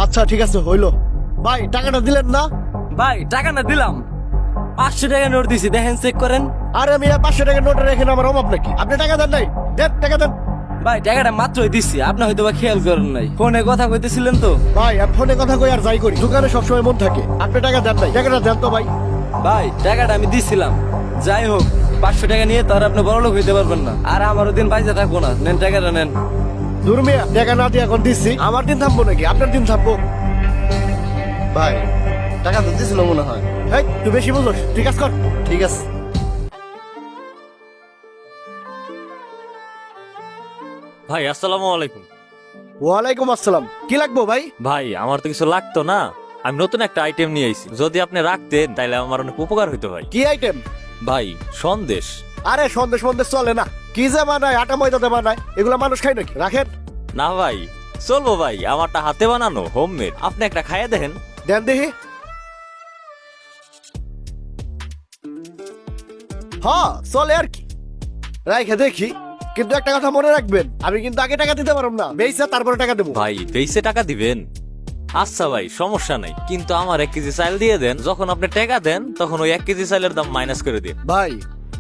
আচ্ছা ঠিক আছে হইলো। ভাই টাকাটা দিলেন না? ভাই টাকা না দিলাম, 500 টাকা নোট দিছি, দেখেন চেক করেন। আরে আমি 500 টাকা নোটে রেখে আমার অভাব নাকি? আপনি টাকা দেন নাই? দেন টাকা দেন। ভাই টাকাটা মাত্রই দিছি, আপনি হয়তো বা খেয়াল করেন নাই, ফোনে কথা কইতেছিলেন তো। ভাই আর ফোনে কথা কই আর যাই করি, দোকানে সবসময় মন থাকে। আপনি টাকা দেন নাই, টাকাটা দেন তো ভাই। ভাই টাকাটা আমি দিছিলাম, যাই হোক 500 টাকা নিয়ে তো আর আপনি বড় লোক হইতে পারবেন না, আর আমারও দিন বাইজে থাকবো না। নেন টাকাটা নেন। দূর মিয়া, টাকা না দিয়ে এখন দিচ্ছি, আমার দিন থামবো নাকি? আপনার দিন থামবো? ভাই টাকা তো দিছিল মনে হয়। এই তুই বেশি বুঝোস, ঠিক আছে কর। ঠিক আছে। ভাই আসসালামু আলাইকুম। ওয়ালাইকুম আসসালাম। কি লাগবো ভাই? ভাই আমার তো কিছু লাগতো না, আমি নতুন একটা আইটেম নিয়ে আইছি, যদি আপনি রাখতেন তাহলে আমার অনেক উপকার হইতো ভাই। কি আইটেম? ভাই সন্দেশ। আরে সন্দেশ মন্দেশ চলে না। কি যে বানায়, আটা ময়দাতে বানায়, এগুলা মানুষ খায় নাকি? রাখেন। না ভাই চলবো ভাই, আমারটা হাতে বানানো হোমমেড, আপনি একটা খাইয়ে দেখেন। দেন দেখি। হ্যাঁ চলে আর কি, রাইখে দেখি। কিন্তু একটা কথা মনে রাখবেন, আমি কিন্তু আগে টাকা দিতে পারবো না, বেইসা তারপরে টাকা দেবো। ভাই বেইসে টাকা দিবেন? আচ্ছা ভাই সমস্যা নাই, কিন্তু আমার 1 কেজি চাল দিয়ে দেন, যখন আপনি টাকা দেন তখন ওই 1 কেজি চালের দাম মাইনাস করে দিন। ভাই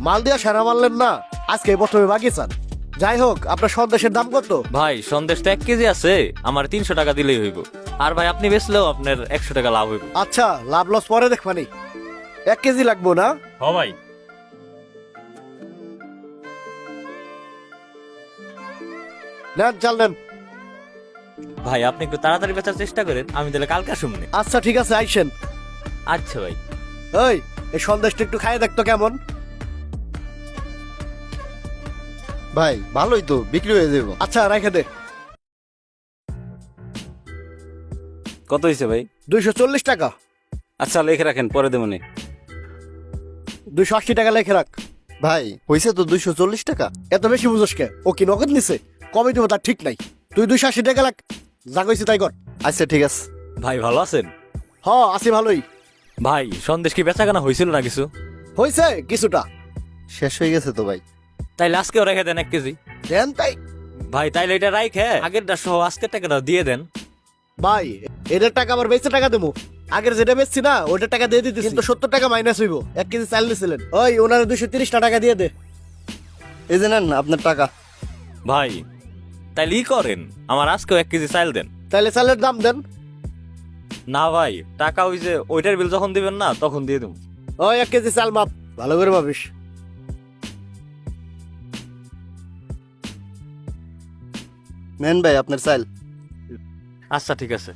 মাল দিয়া সারা মারলেন না, আজকে প্রথমে বাকি চান। যাই হোক, আপনার সন্দেশের দাম কত? ভাই সন্দেশটা 1 কেজি আছে, আমার 300 টাকা দিলেই হইব। আর ভাই আপনি বেচলেও আপনার 100 টাকা লাভ হইব। আচ্ছা লাভ লস পরে দেখবানি। 1 কেজি লাগবো না? হ ভাই। নেন চাল নেন। ভাই আপনি একটু তাড়াতাড়ি বেচার চেষ্টা করেন, আমি তাহলে কালকে শুননি। আচ্ছা ঠিক আছে আইসেন। আচ্ছা ভাই। ওই এই সন্দেশটা একটু খাইয়ে দেখতো কেমন। ভাই ভালোই তো, বিক্রি হয়ে যাবো। আচ্ছা রেখে দে। কত হয়েছে ভাই? 240 টাকা। আচ্ছা লিখে রাখেন, পরে দেবো নে। 280 টাকা লেখে রাখ। ভাই হয়েছে তো 240 টাকা। এত বেশি বুঝোস কে? ও কি নগদ নিছে? কমে দিব তার ঠিক নাই। তুই 280 টাকা লাগ, যা কইছি তাই কর। আচ্ছা ঠিক আছে। ভাই ভালো আছেন? হ আছি ভালোই। ভাই সন্দেশ কি বেচা কেনা হয়েছিল না কিছু? হয়েছে কিছুটা। শেষ হয়ে গেছে তো ভাই। তাইলে আজকেও রেখে দেন 1 কেজি। দেন তাই। ভাই তাইলে এটা রাইখে আগেরটা সহ আজকের টাকাটা দিয়ে দেন। ভাই এদের টাকা আবার বেচে টাকা দেবো। আগের যেটা বেচছি না ওইটার টাকা দিয়ে দিতেছি, কিন্তু 70 টাকা মাইনাস হইব। 1 কেজি চাল দিছিলেন, ওই ওনারে 230 টাকা দিয়ে দে। এই যে নেন আপনার টাকা। ভাই তাইলে ই করেন, আমার আজকেও 1 কেজি চাল দেন। তাহলে চালের দাম দেন। না ভাই টাকা ওই যে ওইটার বিল যখন দিবেন না তখন দিয়ে দেবো। ওই 1 কেজি চাল মাপ, ভালো করে ভাবিস। নেন ভাই আপনার চাল। আচ্ছা ঠিক আছে।